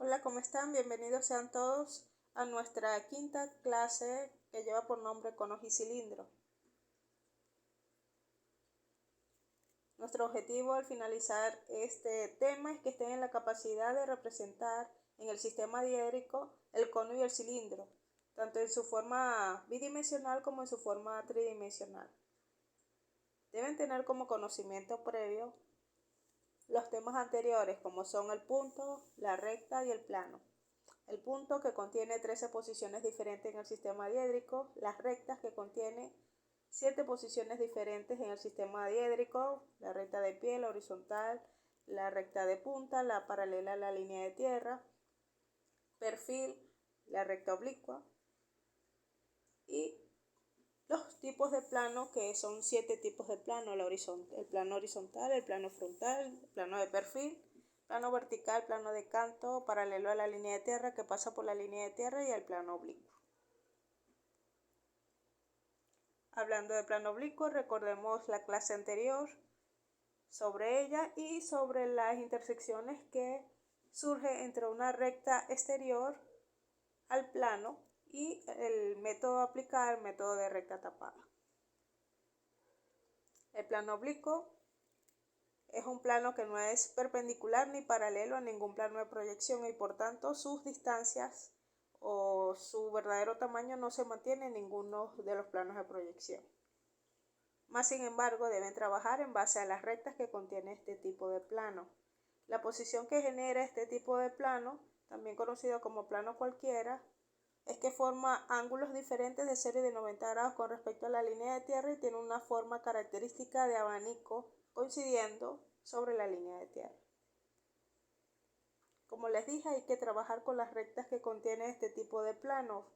Hola, ¿cómo están? Bienvenidos sean todos a nuestra quinta clase que lleva por nombre Conos y Cilindro. Nuestro objetivo al finalizar este tema es que estén en la capacidad de representar en el sistema diédrico el cono y el cilindro, tanto en su forma bidimensional como en su forma tridimensional. Deben tener como conocimiento previo los temas anteriores, como son el punto, la recta y el plano. El punto, que contiene 13 posiciones diferentes en el sistema diédrico, las rectas, que contiene 7 posiciones diferentes en el sistema diédrico, la recta de pie, la horizontal, la recta de punta, la paralela a la línea de tierra, perfil, la recta oblicua, y los tipos de plano, que son 7 tipos de plano: el plano horizontal, el plano frontal, el plano de perfil, plano vertical, plano de canto, paralelo a la línea de tierra, que pasa por la línea de tierra, y el plano oblicuo. Hablando de plano oblicuo, recordemos la clase anterior sobre ella y sobre las intersecciones que surgen entre una recta exterior al plano y el método a aplicar, el método de recta tapada. El plano oblicuo es un plano que no es perpendicular ni paralelo a ningún plano de proyección y por tanto sus distancias o su verdadero tamaño no se mantiene en ninguno de los planos de proyección. Más sin embargo, deben trabajar en base a las rectas que contiene este tipo de plano. La posición que genera este tipo de plano, también conocido como plano cualquiera, es que forma ángulos diferentes de 0 y de 90 grados con respecto a la línea de tierra y tiene una forma característica de abanico coincidiendo sobre la línea de tierra. Como les dije, hay que trabajar con las rectas que contiene este tipo de plano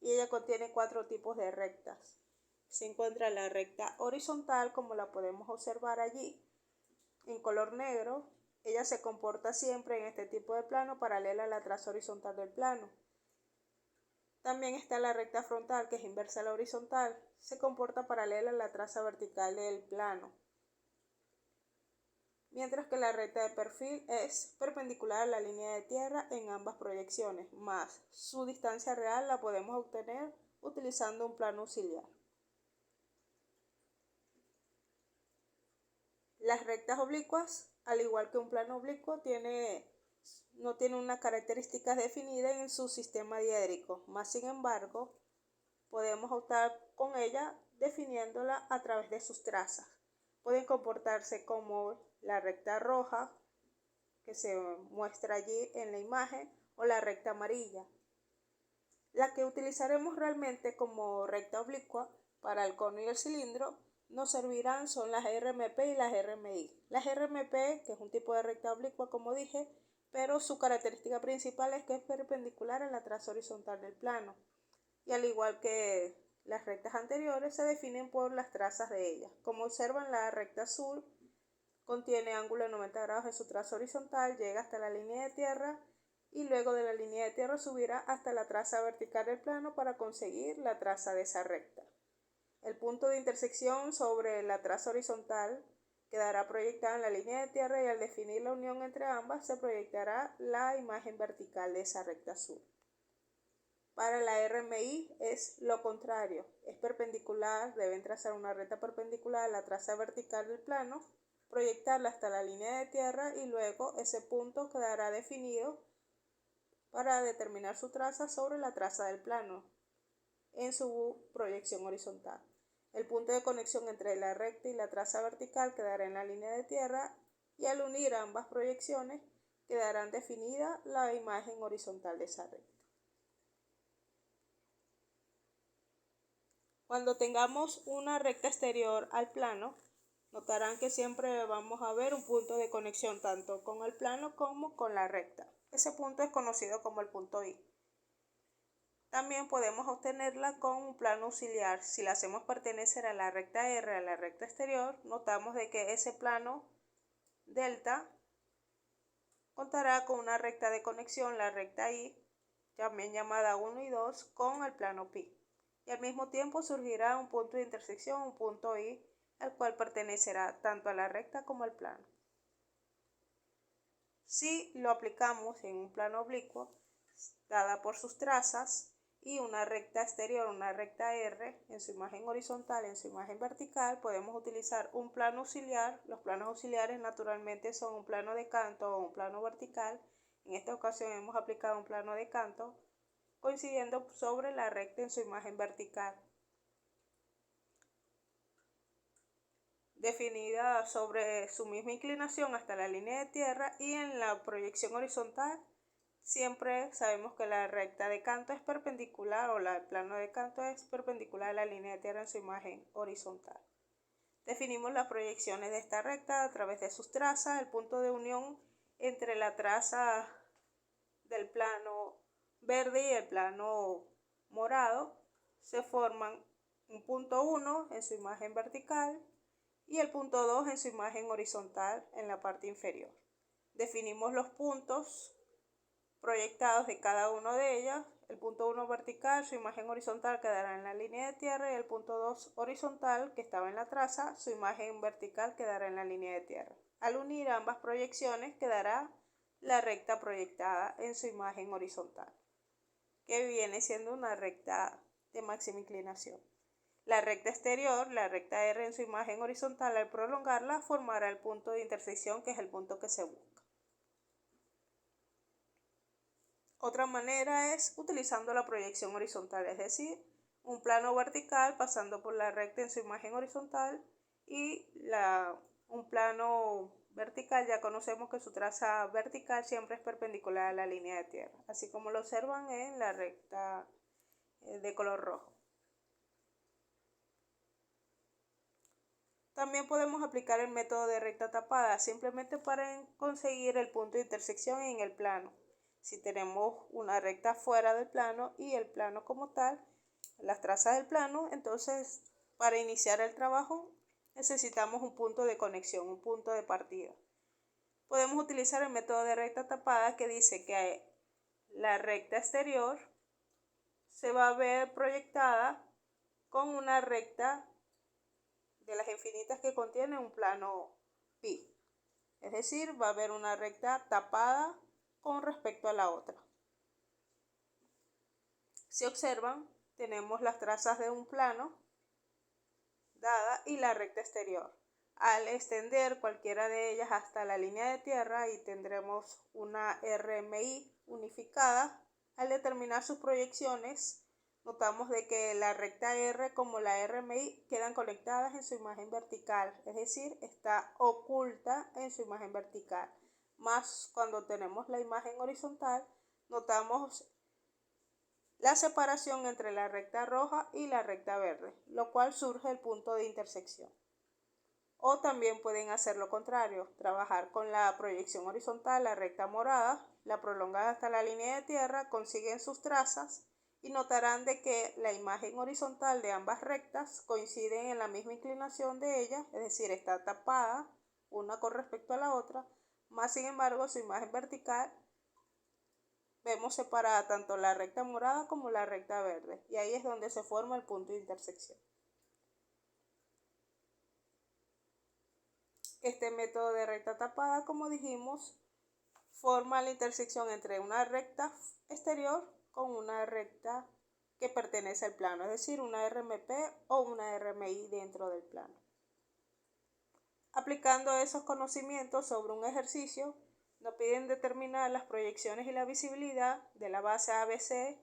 y ella contiene 4 tipos de rectas. Se encuentra la recta horizontal, como la podemos observar allí en color negro. Ella se comporta siempre en este tipo de plano paralela a la traza horizontal del plano. También está la recta frontal, que es inversa a la horizontal, se comporta paralela a la traza vertical del plano. Mientras que la recta de perfil es perpendicular a la línea de tierra en ambas proyecciones, más su distancia real la podemos obtener utilizando un plano auxiliar. Las rectas oblicuas, al igual que un plano oblicuo, no tiene una característica definida en su sistema diédrico, más sin embargo, podemos optar con ella definiéndola a través de sus trazas. Pueden comportarse como la recta roja, que se muestra allí en la imagen, o la recta amarilla. La que utilizaremos realmente como recta oblicua para el cono y el cilindro nos servirán son las RMP y las RMI. Las RMP, que es un tipo de recta oblicua, como dije, pero su característica principal es que es perpendicular a la traza horizontal del plano. Y al igual que las rectas anteriores, se definen por las trazas de ellas. Como observan, la recta azul contiene ángulo de 90 grados en su traza horizontal, llega hasta la línea de tierra y luego de la línea de tierra subirá hasta la traza vertical del plano para conseguir la traza de esa recta. El punto de intersección sobre la traza horizontal quedará proyectado en la línea de tierra y al definir la unión entre ambas se proyectará la imagen vertical de esa recta azul. Para la RMI es lo contrario, es perpendicular, deben trazar una recta perpendicular a la traza vertical del plano, proyectarla hasta la línea de tierra y luego ese punto quedará definido para determinar su traza sobre la traza del plano en su proyección horizontal. El punto de conexión entre la recta y la traza vertical quedará en la línea de tierra y al unir ambas proyecciones quedarán definida la imagen horizontal de esa recta. Cuando tengamos una recta exterior al plano, notarán que siempre vamos a ver un punto de conexión tanto con el plano como con la recta. Ese punto es conocido como el punto I. También podemos obtenerla con un plano auxiliar. Si la hacemos pertenecer a la recta R, a la recta exterior, notamos de que ese plano delta contará con una recta de conexión, la recta I, también llamada 1 y 2, con el plano pi. Y al mismo tiempo surgirá un punto de intersección, un punto I, el cual pertenecerá tanto a la recta como al plano. Si lo aplicamos en un plano oblicuo, dada por sus trazas, y una recta exterior, una recta R, en su imagen horizontal, en su imagen vertical, podemos utilizar un plano auxiliar. Los planos auxiliares naturalmente son un plano de canto o un plano vertical. En esta ocasión hemos aplicado un plano de canto, coincidiendo sobre la recta en su imagen vertical, definida sobre su misma inclinación hasta la línea de tierra, y en la proyección horizontal siempre sabemos que la recta de canto es perpendicular, o el plano de canto es perpendicular a la línea de tierra en su imagen horizontal. Definimos las proyecciones de esta recta a través de sus trazas. El punto de unión entre la traza del plano verde y el plano morado se forman un punto 1 en su imagen vertical y el punto 2 en su imagen horizontal en la parte inferior. Definimos los puntos proyectados de cada uno de ellos. El punto 1 vertical, su imagen horizontal quedará en la línea de tierra, y el punto 2 horizontal, que estaba en la traza, su imagen vertical quedará en la línea de tierra. Al unir ambas proyecciones quedará la recta proyectada en su imagen horizontal, que viene siendo una recta de máxima inclinación. La recta exterior, la recta R en su imagen horizontal, al prolongarla formará el punto de intersección, que es el punto que se busca. Otra manera es utilizando la proyección horizontal, es decir, un plano vertical pasando por la recta en su imagen horizontal, y un plano vertical, ya conocemos que su traza vertical siempre es perpendicular a la línea de tierra, así como lo observan en la recta de color rojo. También podemos aplicar el método de recta tapada, simplemente para conseguir el punto de intersección en el plano. Si tenemos una recta fuera del plano y el plano como tal, las trazas del plano, entonces para iniciar el trabajo necesitamos un punto de conexión, un punto de partida. Podemos utilizar el método de recta tapada, que dice que la recta exterior se va a ver proyectada con una recta de las infinitas que contiene un plano pi, es decir, va a haber una recta tapada con respecto a la otra. Si observan, tenemos las trazas de un plano dada y la recta exterior. Al extender cualquiera de ellas hasta la línea de tierra, y tendremos una RMI unificada. Al determinar sus proyecciones, notamos de que la recta R como la RMI quedan conectadas en su imagen vertical, es decir, está oculta en su imagen vertical. Más cuando tenemos la imagen horizontal, notamos la separación entre la recta roja y la recta verde, lo cual surge el punto de intersección. O también pueden hacer lo contrario, trabajar con la proyección horizontal, la recta morada, la prolongan hasta la línea de tierra, consiguen sus trazas y notarán de que la imagen horizontal de ambas rectas coinciden en la misma inclinación de ellas, es decir, está tapada una con respecto a la otra, más sin embargo su imagen vertical vemos separada tanto la recta morada como la recta verde, y ahí es donde se forma el punto de intersección. Este método de recta tapada, como dijimos, forma la intersección entre una recta exterior con una recta que pertenece al plano, es decir, una RMP o una RMI dentro del plano. Aplicando esos conocimientos sobre un ejercicio, nos piden determinar las proyecciones y la visibilidad de la base ABC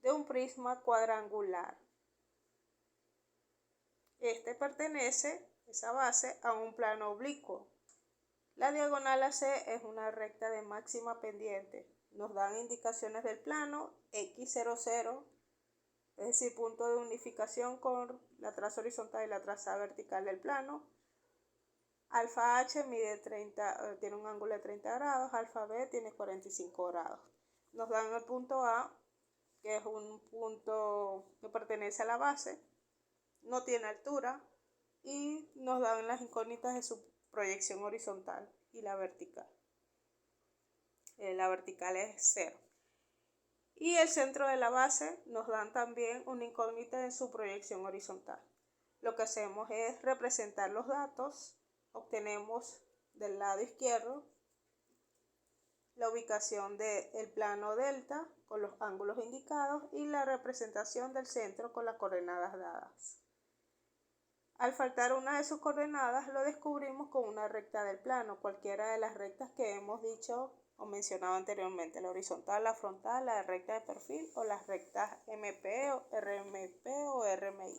de un prisma cuadrangular. Este pertenece, esa base, a un plano oblicuo. La diagonal AC es una recta de máxima pendiente. Nos dan indicaciones del plano, X00, es decir, punto de unificación con la traza horizontal y la traza vertical del plano. Alfa H tiene un ángulo de 30 grados, alfa B tiene 45 grados. Nos dan el punto A, que es un punto que pertenece a la base, no tiene altura, y nos dan las incógnitas de su proyección horizontal y la vertical. La vertical es 0. Y el centro de la base nos dan también una incógnita de su proyección horizontal. Lo que hacemos es representar los datos. Obtenemos del lado izquierdo la ubicación del plano delta con los ángulos indicados y la representación del centro con las coordenadas dadas. Al faltar una de sus coordenadas, lo descubrimos con una recta del plano, cualquiera de las rectas que hemos dicho o mencionado anteriormente, la horizontal, la frontal, la recta de perfil o las rectas MP o RMI.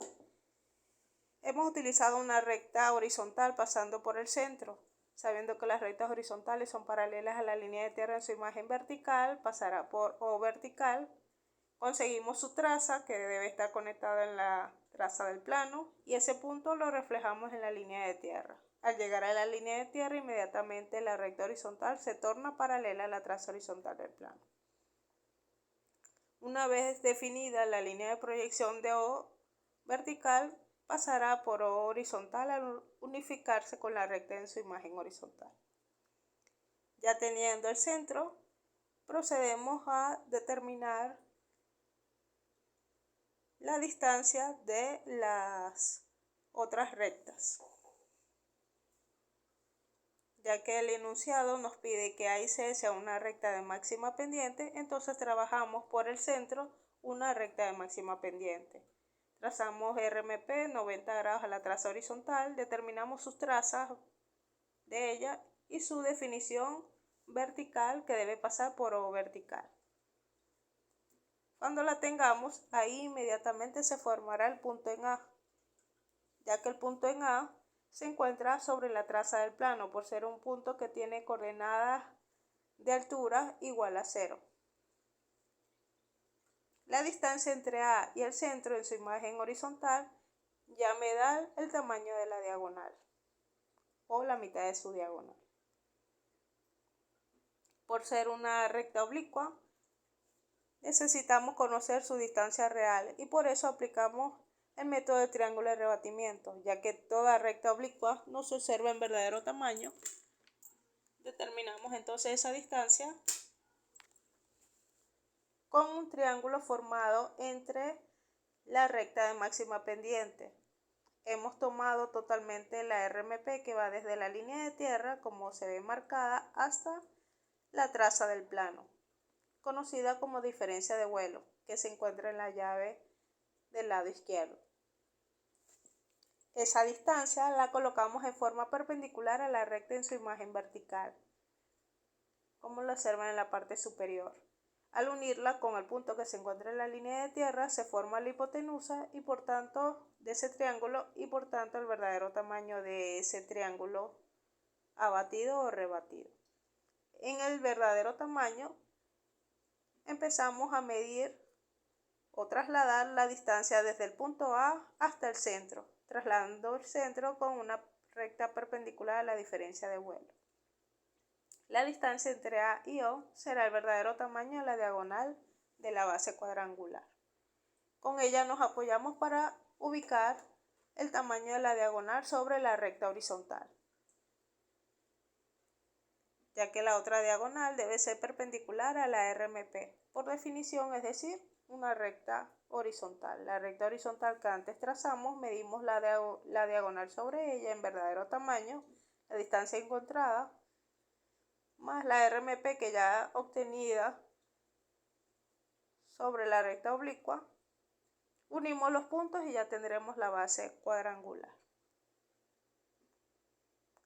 Hemos utilizado una recta horizontal pasando por el centro. Sabiendo que las rectas horizontales son paralelas a la línea de tierra en su imagen vertical, pasará por O vertical. Conseguimos su traza, que debe estar conectada en la traza del plano, y ese punto lo reflejamos en la línea de tierra. Al llegar a la línea de tierra, inmediatamente la recta horizontal se torna paralela a la traza horizontal del plano. Una vez definida la línea de proyección de O vertical, pasará por O horizontal al unificarse con la recta en su imagen horizontal. Ya teniendo el centro, procedemos a determinar la distancia de las otras rectas, ya que el enunciado nos pide que A y C sea una recta de máxima pendiente, entonces trabajamos por el centro una recta de máxima pendiente. Trazamos RMP 90 grados a la traza horizontal, determinamos sus trazas de ella y su definición vertical que debe pasar por O vertical. Cuando la tengamos, ahí inmediatamente se formará el punto en A, ya que el punto en A se encuentra sobre la traza del plano por ser un punto que tiene coordenadas de altura igual a 0. La distancia entre A y el centro en su imagen horizontal ya me da el tamaño de la diagonal o la mitad de su diagonal. Por ser una recta oblicua, necesitamos conocer su distancia real y por eso aplicamos el método de triángulo de rebatimiento, ya que toda recta oblicua no se observa en verdadero tamaño. Determinamos entonces esa distancia con un triángulo formado entre la recta de máxima pendiente. Hemos tomado totalmente la RMP que va desde la línea de tierra, como se ve marcada, hasta la traza del plano, conocida como diferencia de vuelo, que se encuentra en la llave del lado izquierdo. Esa distancia la colocamos en forma perpendicular a la recta en su imagen vertical, como lo observan en la parte superior. Al unirla con el punto que se encuentra en la línea de tierra, se forma la hipotenusa y por tanto de ese triángulo y por tanto el verdadero tamaño de ese triángulo abatido o rebatido. En el verdadero tamaño empezamos a medir o trasladar la distancia desde el punto A hasta el centro, trasladando el centro con una recta perpendicular a la diferencia de vuelo. La distancia entre A y O será el verdadero tamaño de la diagonal de la base cuadrangular. Con ella nos apoyamos para ubicar el tamaño de la diagonal sobre la recta horizontal, ya que la otra diagonal debe ser perpendicular a la RMP, por definición, es decir, una recta horizontal. La recta horizontal que antes trazamos, medimos la diagonal sobre ella en verdadero tamaño, la distancia encontrada, más la RMP que ya obtenida sobre la recta oblicua. Unimos los puntos y ya tendremos la base cuadrangular.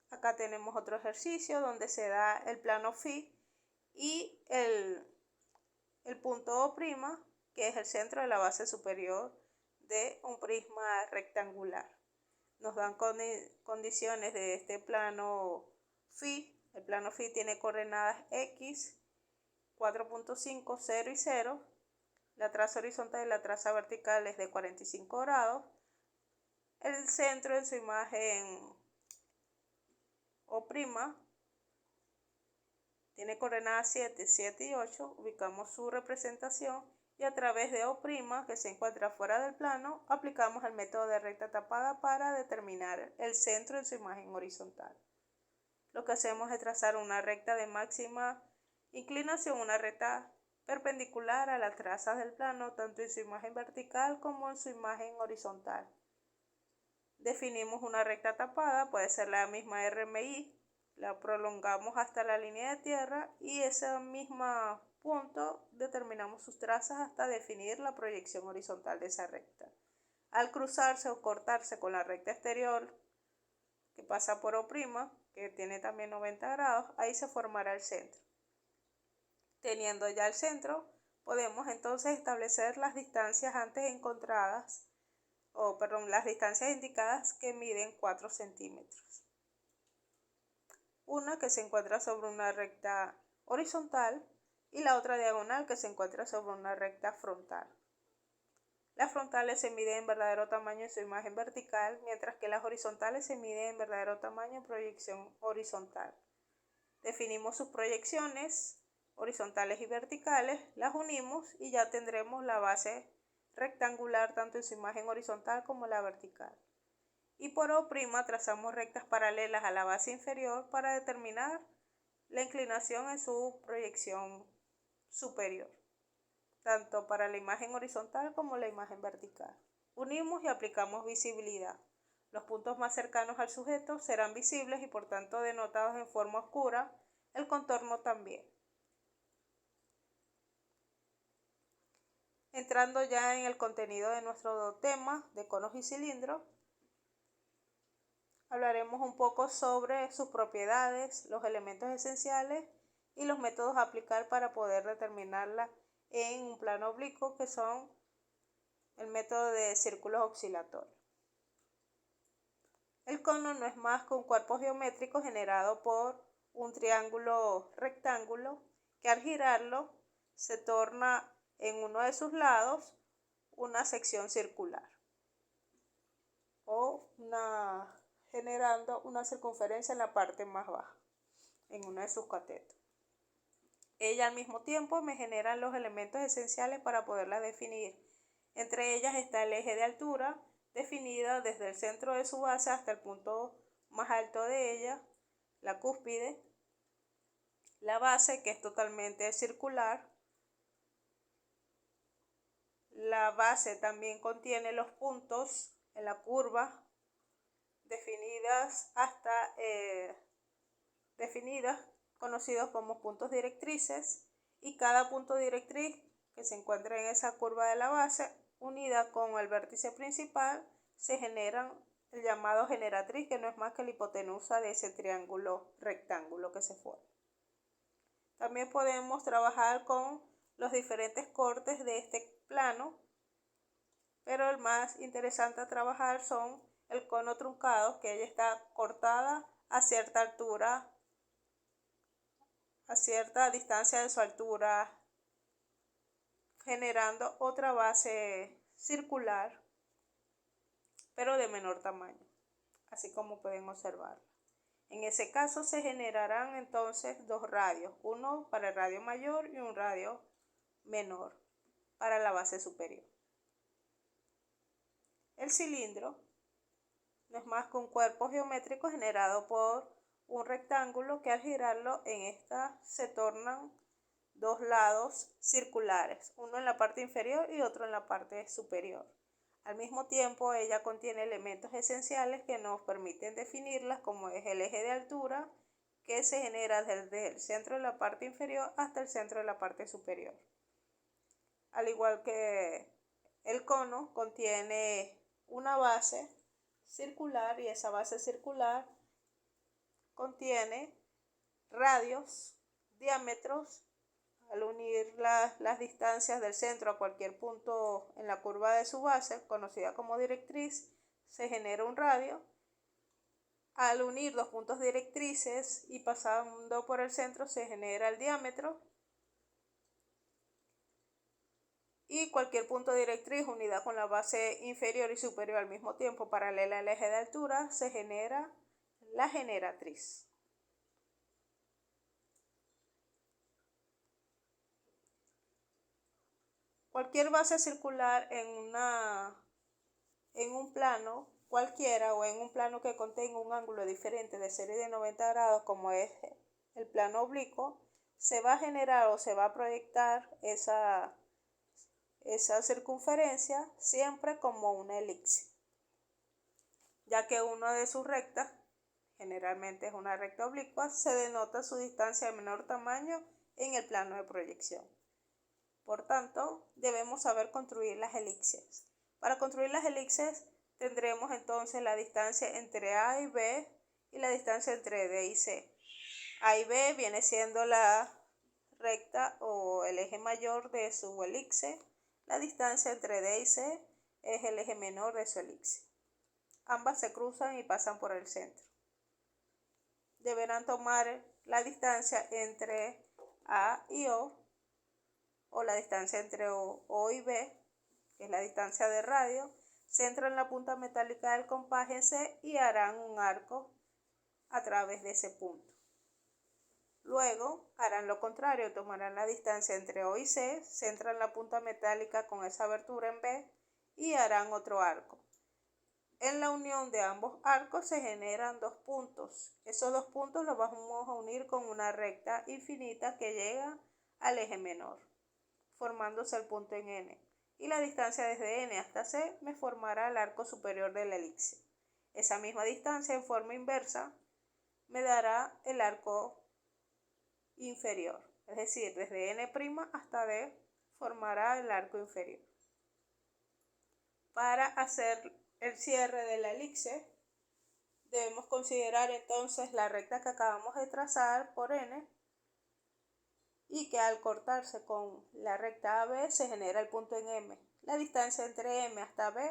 Acá tenemos otro ejercicio donde se da el plano phi y el punto O', que es el centro de la base superior de un prisma rectangular. Nos dan condiciones de este plano phi. El plano phi tiene coordenadas x, 4.5, 0 y 0. La traza horizontal y la traza vertical es de 45 grados. El centro en su imagen O' tiene coordenadas 7, 7 y 8. Ubicamos su representación y a través de O', que se encuentra fuera del plano, aplicamos el método de recta tapada para determinar el centro en su imagen horizontal. Lo que hacemos es trazar una recta de máxima inclinación, una recta perpendicular a las trazas del plano, tanto en su imagen vertical como en su imagen horizontal. Definimos una recta tapada, puede ser la misma RMI La prolongamos hasta la línea de tierra y ese mismo punto determinamos sus trazas hasta definir la proyección horizontal de esa recta. Al cruzarse o cortarse con la recta exterior que pasa por O', que tiene también 90 grados, ahí se formará el centro. Teniendo ya el centro, podemos entonces establecer las distancias antes encontradas, las distancias indicadas que miden 4 centímetros. Una que se encuentra sobre una recta horizontal y la otra diagonal que se encuentra sobre una recta frontal. Las frontales se miden en verdadero tamaño en su imagen vertical, mientras que las horizontales se miden en verdadero tamaño en proyección horizontal. Definimos sus proyecciones horizontales y verticales, las unimos y ya tendremos la base rectangular tanto en su imagen horizontal como la vertical. Y por O' trazamos rectas paralelas a la base inferior para determinar la inclinación en su proyección superior, tanto para la imagen horizontal como la imagen vertical. Unimos y aplicamos visibilidad. Los puntos más cercanos al sujeto serán visibles y por tanto denotados en forma oscura, el contorno también. Entrando ya en el contenido de nuestro tema de conos y cilindros, hablaremos un poco sobre sus propiedades, los elementos esenciales y los métodos a aplicar para poder determinarla en un plano oblicuo, que son el método de círculos oscilatorios. El cono no es más que un cuerpo geométrico generado por un triángulo rectángulo que al girarlo se torna en uno de sus lados una sección circular o generando una circunferencia en la parte más baja, en uno de sus catetos. Ella al mismo tiempo me genera los elementos esenciales para poderla definir. Entre ellas está el eje de altura, definida desde el centro de su base hasta el punto más alto de ella, la cúspide, la base, que es totalmente circular. La base también contiene los puntos en la curva definidas, conocidos como puntos directrices, y cada punto directriz que se encuentra en esa curva de la base, unida con el vértice principal, se generan el llamado generatriz, que no es más que la hipotenusa de ese triángulo rectángulo que se forma. También podemos trabajar con los diferentes cortes de este plano, pero el más interesante a trabajar son el cono truncado, que ella está cortada a cierta altura, a cierta distancia de su altura, generando otra base circular, pero de menor tamaño, así como pueden observar. En ese caso se generarán entonces dos radios, uno para el radio mayor y un radio menor para la base superior. El cilindro no es más que un cuerpo geométrico generado por un rectángulo que al girarlo en esta se tornan dos lados circulares, uno en la parte inferior y otro en la parte superior. Al mismo tiempo, ella contiene elementos esenciales que nos permiten definirlas, como es el eje de altura, que se genera desde el centro de la parte inferior hasta el centro de la parte superior. Al igual que el cono, contiene una base circular y esa base circular contiene radios, diámetros. Al unir las distancias del centro a cualquier punto en la curva de su base, conocida como directriz, se genera un radio. Al unir dos puntos directrices y pasando por el centro, se genera el diámetro. Y cualquier punto directriz unida con la base inferior y superior al mismo tiempo, paralela al eje de altura, se genera la generatriz. Cualquier base circular en un plano cualquiera o en un plano que contenga un ángulo diferente de serie de 90 grados, como es el plano oblicuo, se va a generar o se va a proyectar esa circunferencia siempre como una elipse, ya que una de sus rectas generalmente es una recta oblicua, se denota su distancia de menor tamaño en el plano de proyección. Por tanto, debemos saber construir las elipses. Para construir las elipses tendremos entonces la distancia entre A y B y la distancia entre D y C. A y B viene siendo la recta o el eje mayor de su elipse. La distancia entre D y C es el eje menor de su elipse. Ambas se cruzan y pasan por el centro. Deberán tomar la distancia entre A y O la distancia entre O y B, que es la distancia de radio, centran la punta metálica del compás en C y harán un arco a través de ese punto. Luego harán lo contrario, tomarán la distancia entre O y C, centran la punta metálica con esa abertura en B y harán otro arco. En la unión de ambos arcos se generan dos puntos. Esos dos puntos los vamos a unir con una recta infinita que llega al eje menor, formándose el punto en N. Y la distancia desde N hasta C me formará el arco superior de la elipse. Esa misma distancia en forma inversa me dará el arco inferior. Es decir, desde N' hasta D formará el arco inferior. Para hacer el cierre de la elipse, debemos considerar entonces la recta que acabamos de trazar por N y que al cortarse con la recta AB se genera el punto en M. La distancia entre M hasta B,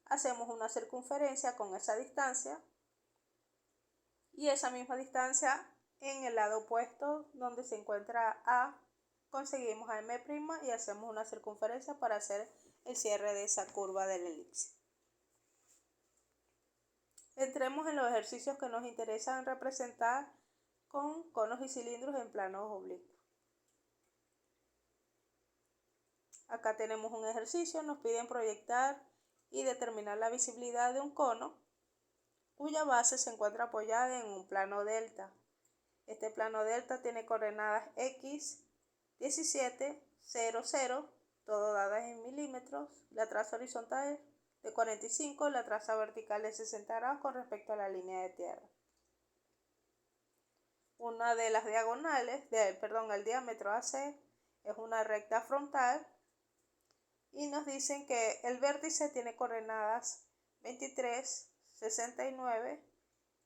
hacemos una circunferencia con esa distancia y esa misma distancia en el lado opuesto donde se encuentra A, conseguimos a M' y hacemos una circunferencia para hacer el cierre de esa curva de la elipse. Entremos en los ejercicios que nos interesan representar con conos y cilindros en planos oblicuos. Acá tenemos un ejercicio, nos piden proyectar y determinar la visibilidad de un cono cuya base se encuentra apoyada en un plano delta. Este plano delta tiene coordenadas x, 17, 0, 0, todo dadas en milímetros, la traza horizontal de 45, la traza vertical de 60 grados con respecto a la línea de tierra. Una de las diagonales, el diámetro AC es una recta frontal y nos dicen que el vértice tiene coordenadas 23, 69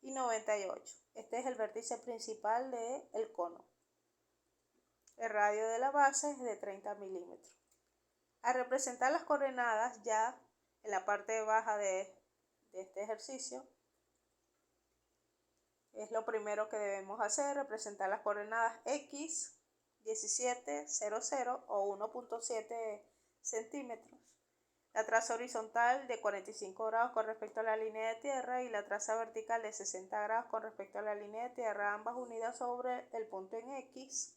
y 98. Este es el vértice principal del cono. El radio de la base es de 30 milímetros. Al representar las coordenadas ya en la parte baja de este ejercicio, es lo primero que debemos hacer, representar las coordenadas x, 17, 0, 0 o 1.7 centímetros, la traza horizontal de 45 grados con respecto a la línea de tierra y la traza vertical de 60 grados con respecto a la línea de tierra, ambas unidas sobre el punto en X.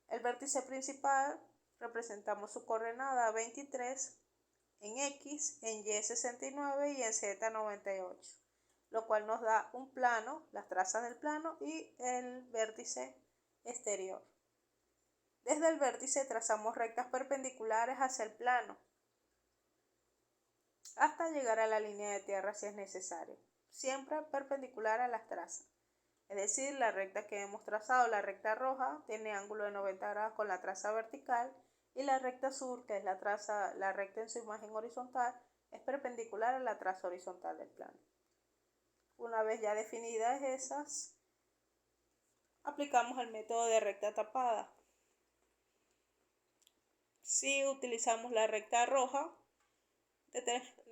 El vértice principal representamos su coordenada 23 en X, en Y 69 y en Z 98, lo cual nos da un plano, las trazas del plano y el vértice exterior. Desde el vértice trazamos rectas perpendiculares hacia el plano hasta llegar a la línea de tierra si es necesario, siempre perpendicular a las trazas. Es decir, la recta que hemos trazado, la recta roja, tiene ángulo de 90 grados con la traza vertical y la recta azul, que es la recta en su imagen horizontal, es perpendicular a la traza horizontal del plano. Una vez ya definidas esas, aplicamos el método de recta tapada. Si utilizamos la recta roja,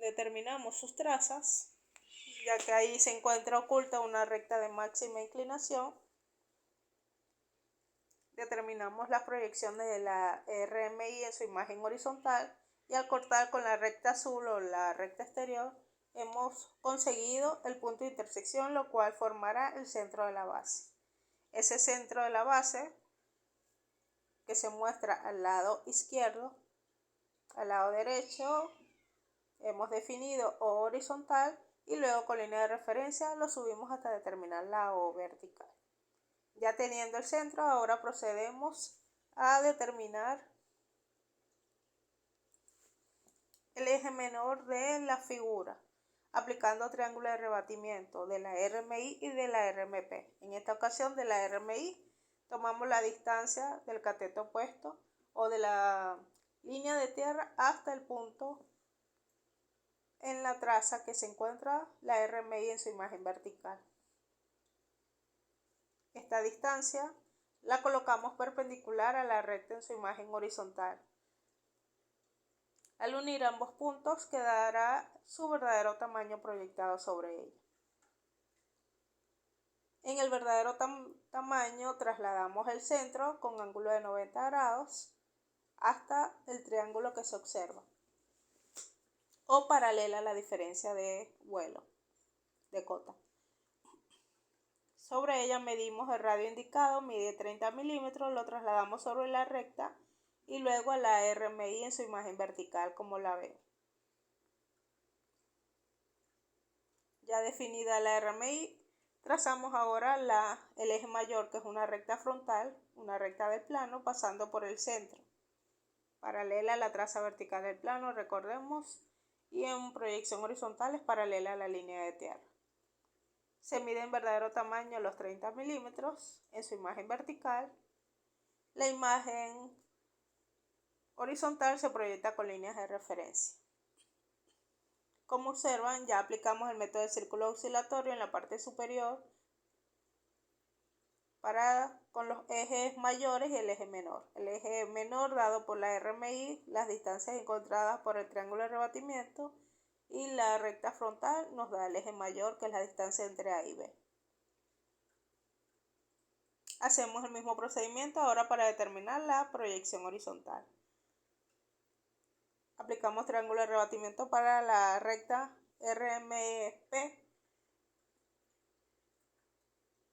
determinamos sus trazas, ya que ahí se encuentra oculta una recta de máxima inclinación. Determinamos las proyecciones de la RMI en su imagen horizontal y al cortar con la recta azul o la recta exterior hemos conseguido el punto de intersección, lo cual formará el centro de la base. Ese centro de la base, que se muestra al lado izquierdo, al lado derecho hemos definido O horizontal y luego con línea de referencia lo subimos hasta determinar la O vertical. Ya teniendo el centro, ahora procedemos a determinar el eje menor de la figura. aplicando triángulo de rebatimiento de la RMI y de la RMP. En esta ocasión de la RMI tomamos la distancia del cateto opuesto o de la línea de tierra hasta el punto en la traza que se encuentra la RMI en su imagen vertical. Esta distancia la colocamos perpendicular a la recta en su imagen horizontal. Al unir ambos puntos quedará su verdadero tamaño proyectado sobre ella. En el verdadero tamaño trasladamos el centro con ángulo de 90 grados hasta el triángulo que se observa o paralela a la diferencia de vuelo de cota. Sobre ella medimos el radio indicado, mide 30 milímetros, lo trasladamos sobre la recta y luego a la RMI en su imagen vertical, como la ven. Ya definida la RMI, trazamos ahora el eje mayor, que es una recta frontal, una recta del plano, pasando por el centro, paralela a la traza vertical del plano, recordemos, y en proyección horizontal es paralela a la línea de tierra. Se mide en verdadero tamaño los 30 milímetros en su imagen vertical. La imagen horizontal se proyecta con líneas de referencia. Como observan, ya aplicamos el método de círculo oscilatorio en la parte superior con los ejes mayores y el eje menor. El eje menor dado por la RMI, las distancias encontradas por el triángulo de rebatimiento, y la recta frontal nos da el eje mayor, que es la distancia entre A y B. Hacemos el mismo procedimiento ahora para determinar la proyección horizontal. Aplicamos triángulo de rebatimiento para la recta RMP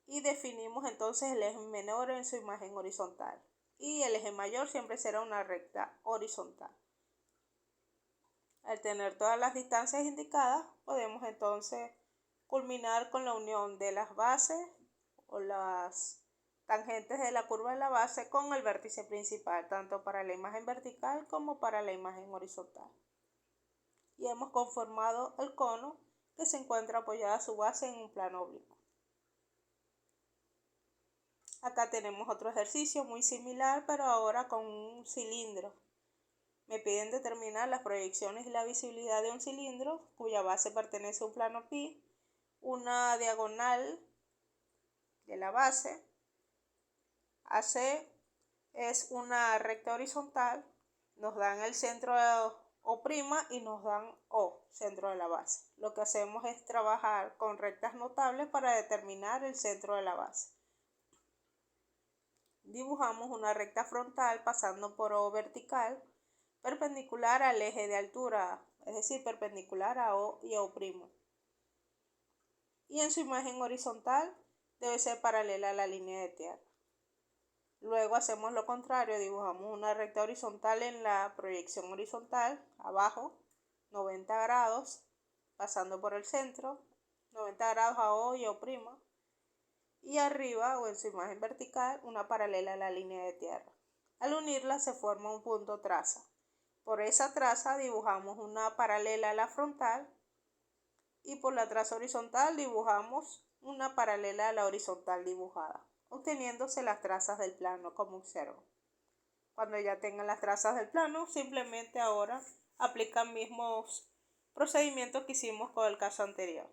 y definimos entonces el eje menor en su imagen horizontal, y el eje mayor siempre será una recta horizontal. Al tener todas las distancias indicadas, podemos entonces culminar con la unión de las bases o las tangentes de la curva de la base con el vértice principal, tanto para la imagen vertical como para la imagen horizontal. Y hemos conformado el cono, que se encuentra apoyada su base en un plano oblicuo. Acá tenemos otro ejercicio muy similar, pero ahora con un cilindro. Me piden determinar las proyecciones y la visibilidad de un cilindro cuya base pertenece a un plano pi, una diagonal de la base AC es una recta horizontal, nos dan el centro O' y nos dan O, centro de la base. Lo que hacemos es trabajar con rectas notables para determinar el centro de la base. Dibujamos una recta frontal pasando por O vertical, perpendicular al eje de altura, es decir, perpendicular a O y O'. Y en su imagen horizontal debe ser paralela a la línea de tierra. Luego hacemos lo contrario, dibujamos una recta horizontal en la proyección horizontal, abajo, 90 grados, pasando por el centro, 90 grados a O y O'. Y arriba o en su imagen vertical, una paralela a la línea de tierra. Al unirla se forma un punto traza. Por esa traza dibujamos una paralela a la frontal y por la traza horizontal dibujamos una paralela a la horizontal dibujada, obteniéndose las trazas del plano, como observan. Cuando ya tengan las trazas del plano, simplemente ahora aplican mismos procedimientos que hicimos con el caso anterior.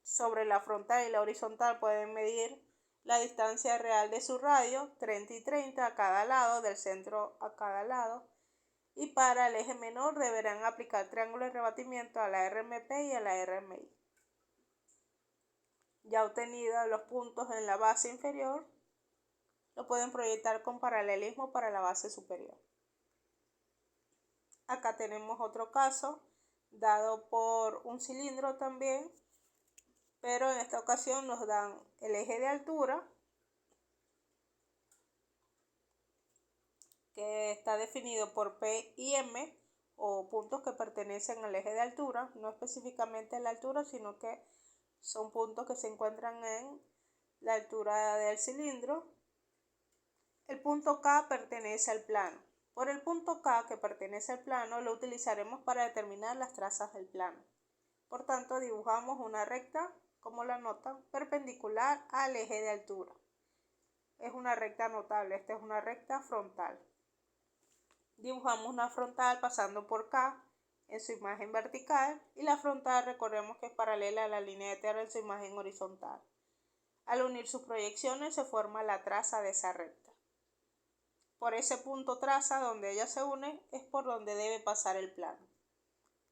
Sobre la frontal y la horizontal pueden medir la distancia real de su radio, 30 y 30 a cada lado, del centro a cada lado. Y para el eje menor deberán aplicar triángulo de rebatimiento a la RMP y a la RMI. Ya obtenidos los puntos en la base inferior, lo pueden proyectar con paralelismo para la base superior. Acá tenemos otro caso dado por un cilindro también, pero en esta ocasión nos dan el eje de altura, que está definido por P y M, o puntos que pertenecen al eje de altura, no específicamente en la altura, sino que son puntos que se encuentran en la altura del cilindro. El punto K pertenece al plano. Por el punto K, que pertenece al plano, lo utilizaremos para determinar las trazas del plano. Por tanto, dibujamos una recta, como la notan, perpendicular al eje de altura. Es una recta notable, esta es una recta frontal. Dibujamos una frontal pasando por K en su imagen vertical y la frontal recordemos que es paralela a la línea de tierra en su imagen horizontal. Al unir sus proyecciones se forma la traza de esa recta. Por ese punto traza donde ella se une es por donde debe pasar el plano,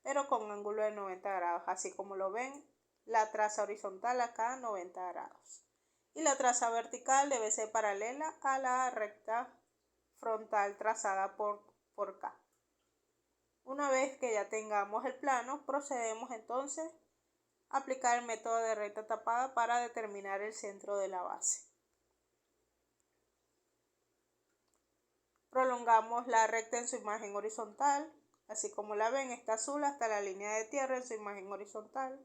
pero con ángulo de 90 grados, así como lo ven, la traza horizontal acá 90 grados. Y la traza vertical debe ser paralela a la recta frontal trazada por K. Una vez que ya tengamos el plano, procedemos entonces a aplicar el método de recta tapada para determinar el centro de la base. Prolongamos la recta en su imagen horizontal, así como la ven, está azul hasta la línea de tierra en su imagen horizontal.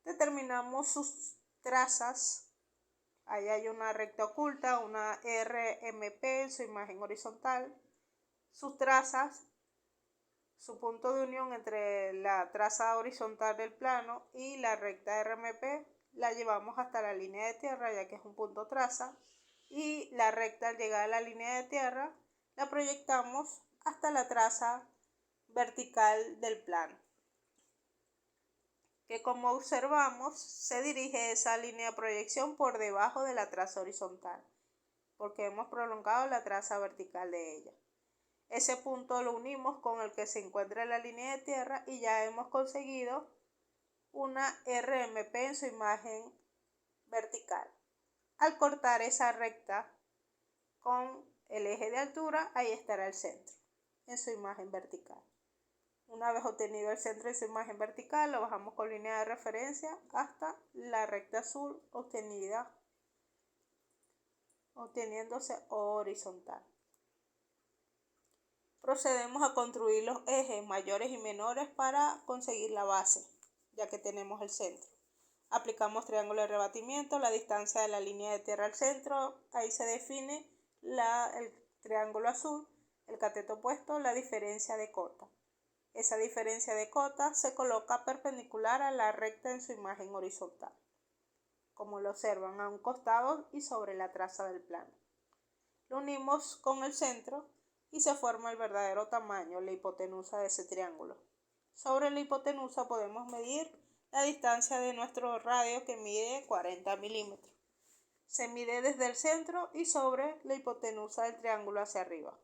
Determinamos sus trazas. Ahí hay una recta oculta, una RMP en su imagen horizontal. Sus trazas, su punto de unión entre la traza horizontal del plano y la recta RMP, la llevamos hasta la línea de tierra, ya que es un punto traza. Y la recta al llegar a la línea de tierra la proyectamos hasta la traza vertical del plano, que como observamos se dirige esa línea de proyección por debajo de la traza horizontal, porque hemos prolongado la traza vertical de ella. Ese punto lo unimos con el que se encuentra en la línea de tierra y ya hemos conseguido una RMP en su imagen vertical. Al cortar esa recta con el eje de altura, ahí estará el centro en su imagen vertical. Una vez obtenido el centro en su imagen vertical, lo bajamos con línea de referencia hasta la recta azul obteniéndose horizontal. Procedemos a construir los ejes mayores y menores para conseguir la base, ya que tenemos el centro. Aplicamos triángulo de rebatimiento, la distancia de la línea de tierra al centro, ahí se define el triángulo azul, el cateto opuesto, la diferencia de cota. Esa diferencia de cota se coloca perpendicular a la recta en su imagen horizontal, como lo observan a un costado y sobre la traza del plano. Lo unimos con el centro y se forma el verdadero tamaño, la hipotenusa de ese triángulo. Sobre la hipotenusa podemos medir la distancia de nuestro radio, que mide 40 milímetros. Se mide desde el centro y sobre la hipotenusa del triángulo hacia arriba.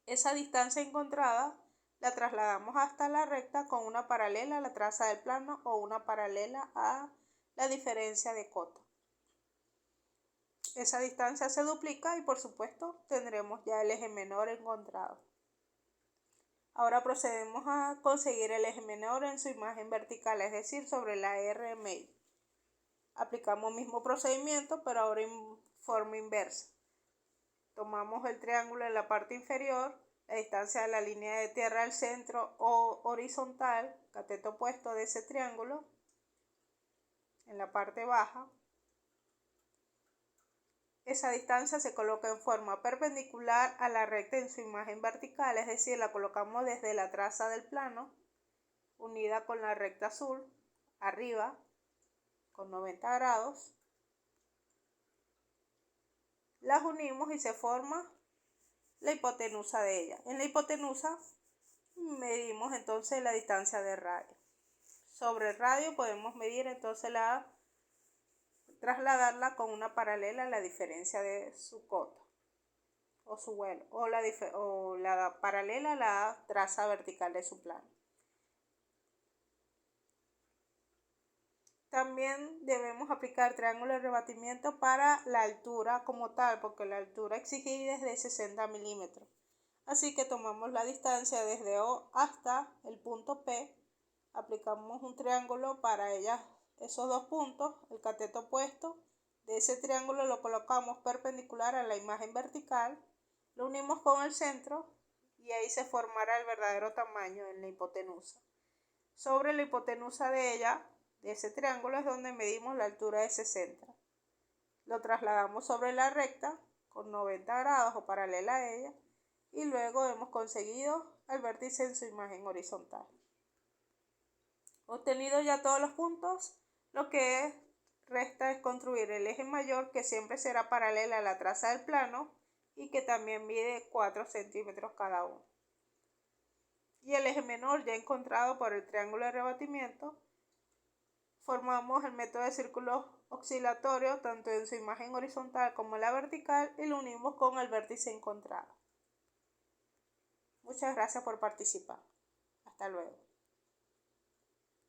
Esa distancia encontrada la trasladamos hasta la recta con una paralela a la traza del plano o una paralela a la diferencia de cota. Esa distancia se duplica y por supuesto tendremos ya el eje menor encontrado. Ahora procedemos a conseguir el eje menor en su imagen vertical, es decir, sobre la RMI. Aplicamos el mismo procedimiento, pero ahora en forma inversa. Tomamos el triángulo en la parte inferior, la distancia de la línea de tierra al centro o horizontal, cateto opuesto de ese triángulo, en la parte baja. Esa distancia se coloca en forma perpendicular a la recta en su imagen vertical, es decir, la colocamos desde la traza del plano, unida con la recta azul, arriba, con 90 grados. Las unimos y se forma la hipotenusa de ella. En la hipotenusa medimos entonces la distancia de radio. Sobre el radio podemos medir entonces trasladarla con una paralela a la diferencia de su cota o su vuelo, o la paralela a la traza vertical de su plano. También debemos aplicar triángulo de rebatimiento para la altura como tal, porque la altura exigida es de 60 milímetros. Así que tomamos la distancia desde O hasta el punto P, aplicamos un triángulo para esos dos puntos, el cateto opuesto de ese triángulo lo colocamos perpendicular a la imagen vertical, lo unimos con el centro y ahí se formará el verdadero tamaño en la hipotenusa. Sobre la hipotenusa de ese triángulo es donde medimos la altura de 60. Lo trasladamos sobre la recta con 90 grados o paralela a ella y luego hemos conseguido el vértice en su imagen horizontal. Obtenido ya todos los puntos, lo que resta es construir el eje mayor, que siempre será paralela a la traza del plano y que también mide 4 centímetros cada uno. Y el eje menor, ya encontrado por el triángulo de rebatimiento, formamos el método de círculo oscilatorio tanto en su imagen horizontal como en la vertical y lo unimos con el vértice encontrado. Muchas gracias por participar. Hasta luego.